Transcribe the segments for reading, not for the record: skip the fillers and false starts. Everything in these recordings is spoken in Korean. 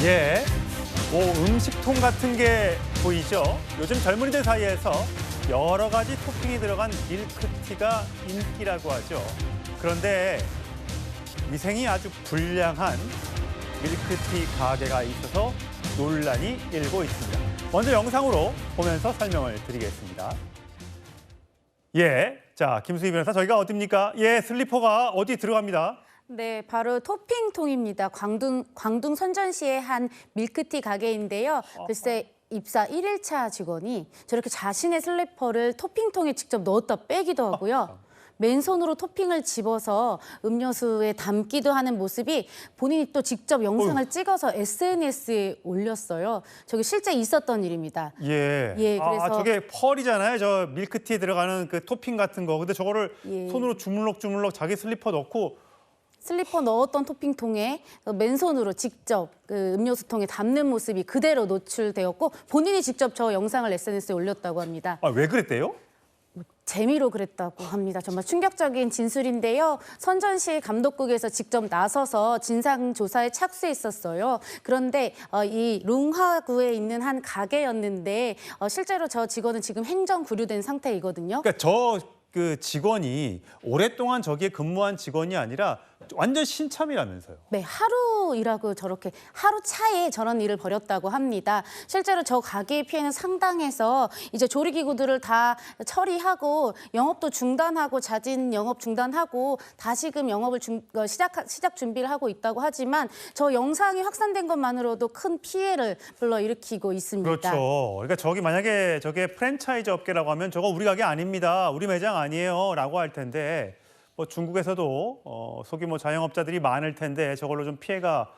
예, 뭐 음식통 같은 게 보이죠? 요즘 젊은이들 사이에서 여러 가지 토핑이 들어간 밀크티가 인기라고 하죠. 그런데 위생이 아주 불량한 밀크티 가게가 있어서 논란이 일고 있습니다. 먼저 영상으로 보면서 설명을 드리겠습니다. 예, 자, 김수희 변호사, 저희가 어딥니까? 예, 슬리퍼가 어디 들어갑니다. 네, 바로 토핑통입니다. 광둥 선전시의 한 밀크티 가게인데요. 글쎄 입사 1일차 직원이 저렇게 자신의 슬리퍼를 토핑통에 직접 넣었다 빼기도 하고요. 맨손으로 토핑을 집어서 음료수에 담기도 하는 모습이 본인이 또 직접 영상을 찍어서 SNS에 올렸어요. 저게 실제 있었던 일입니다. 예. 예, 그래서 저게 펄이잖아요. 저 밀크티에 들어가는 그 토핑 같은 거. 근데 저거를 예. 손으로 주물럭주물럭 자기 슬리퍼 넣고 슬리퍼 넣었던 토핑통에 맨손으로 직접 그 음료수통에 담는 모습이 그대로 노출되었고 본인이 직접 저 영상을 SNS에 올렸다고 합니다. 왜 그랬대요? 재미로 그랬다고 합니다. 정말 충격적인 진술인데요. 선전시 감독국에서 직접 나서서 진상조사에 착수했었어요. 그런데 이 룽화구에 있는 한 가게였는데 실제로 저 직원은 지금 행정 구류된 상태이거든요. 그러니까 그 직원이 오랫동안 저기에 근무한 직원이 아니라 완전 신참이라면서요. 네, 하루 일하고 저렇게 하루 차에 저런 일을 벌였다고 합니다. 실제로 저 가게의 피해는 상당해서 이제 조리기구들을 다 처리하고 영업도 중단하고 자진 영업 중단하고 다시금 영업을 시작 준비를 하고 있다고 하지만 저 영상이 확산된 것만으로도 큰 피해를 불러일으키고 있습니다. 그렇죠. 그러니까 저기 만약에 저게 프랜차이즈 업계라고 하면 저거 우리 가게 아닙니다. 우리 매장 아니에요라고 할 텐데 뭐 중국에서도 소규모 자영업자들이 많을 텐데 저걸로 좀 피해가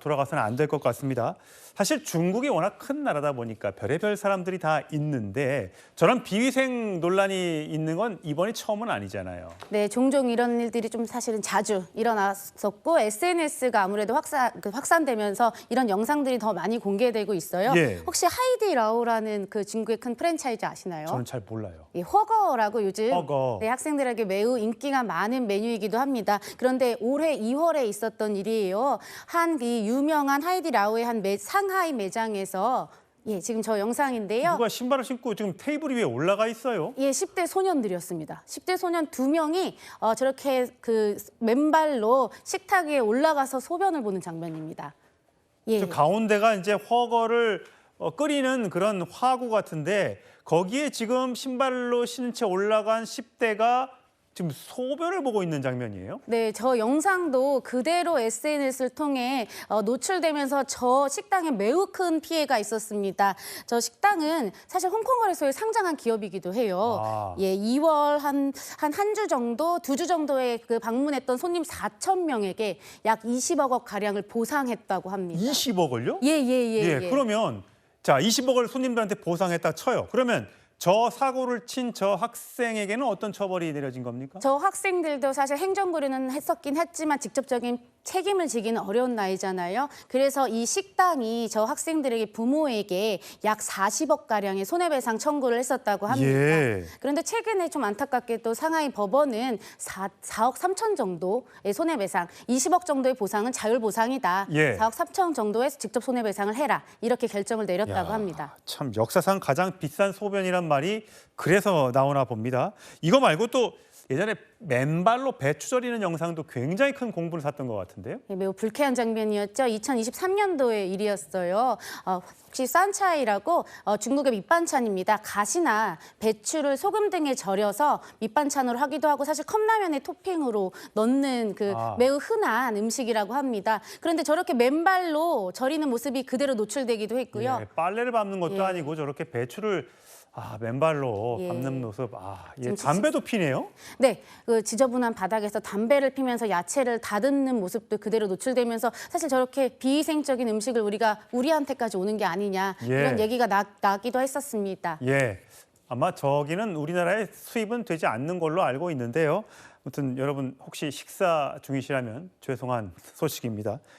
돌아가서는 안 될 것 같습니다. 사실 중국이 워낙 큰 나라다 보니까 별의별 사람들이 다 있는데 저런 비위생 논란이 있는 건 이번이 처음은 아니잖아요. 네, 종종 이런 일들이 좀 사실은 자주 일어났었고 SNS가 아무래도 확산되면서 이런 영상들이 더 많이 공개되고 있어요. 예. 혹시 하이디라오라는 그 중국의 큰 프랜차이즈 아시나요? 저는 잘 몰라요. 예, 허거라고 요즘 허거. 네, 학생들에게 매우 인기가 많은 메뉴이기도 합니다. 그런데 올해 2월에 있었던 일이에요. 한 이 유명한 하이디라오의 한 상하이 매장에서 예, 지금 저 영상인데요. 누가 신발을 신고 지금 테이블 위에 올라가 있어요? 예, 10대 소년들이었습니다. 10대 소년 2명이 저렇게 그 맨발로 식탁 위에 올라가서 소변을 보는 장면입니다. 예. 저 가운데가 이제 허거를 끓이는 그런 화구 같은데 거기에 지금 신발로 신은 채 올라간 10대가 지금 소변을 보고 있는 장면이에요? 네, 저 영상도 그대로 SNS를 통해 노출되면서 저 식당에 매우 큰 피해가 있었습니다. 저 식당은 사실 홍콩 거래소에 상장한 기업이기도 해요. 예, 2월 한 주 정도, 2주 정도에 그 방문했던 손님 4,000명에게 약 20억 원 가량을 보상했다고 합니다. 20억을요? 예. 그러면 자 20억을 손님들한테 보상했다 쳐요. 그러면 저 사고를 친 저 학생에게는 어떤 처벌이 내려진 겁니까? 저 학생들도 사실 행정구류는 했었긴 했지만 직접적인 책임을 지기는 어려운 나이잖아요. 그래서 이 식당이 저 학생들에게 부모에게 약 40억 가량의 손해배상 청구를 했었다고 합니다. 예. 그런데 최근에 좀 안타깝게도 상하이 법원은 4억 3천 정도의 손해배상, 20억 정도의 보상은 자율보상이다. 예. 4억 3천 정도의 직접 손해배상을 해라. 이렇게 결정을 내렸다고 합니다. 참 역사상 가장 비싼 소변이란 말이 그래서 나오나 봅니다. 이거 말고 또 예전에 맨발로 배추 절이는 영상도 굉장히 큰 공분을 샀던 것 같은데요. 네, 매우 불쾌한 장면이었죠. 2023년도의 일이었어요. 혹시 산차이라고 중국의 밑반찬입니다. 가시나 배추를 소금 등에 절여서 밑반찬으로 하기도 하고 사실 컵라면에 토핑으로 넣는 그 매우 흔한 음식이라고 합니다. 그런데 저렇게 맨발로 절이는 모습이 그대로 노출되기도 했고요. 예, 빨래를 밟는 것도 예. 아니고 저렇게 배추를 맨발로 예. 밟는 모습. 지금 담배도 피네요. 네, 그 지저분한 바닥에서 담배를 피면서 야채를 다듬는 모습도 그대로 노출되면서 사실 저렇게 비위생적인 음식을 우리한테까지 오는 게 아니냐 예. 이런 얘기가 나기도 했었습니다. 예, 아마 저기는 우리나라에 수입은 되지 않는 걸로 알고 있는데요. 아무튼 여러분 혹시 식사 중이시라면 죄송한 소식입니다.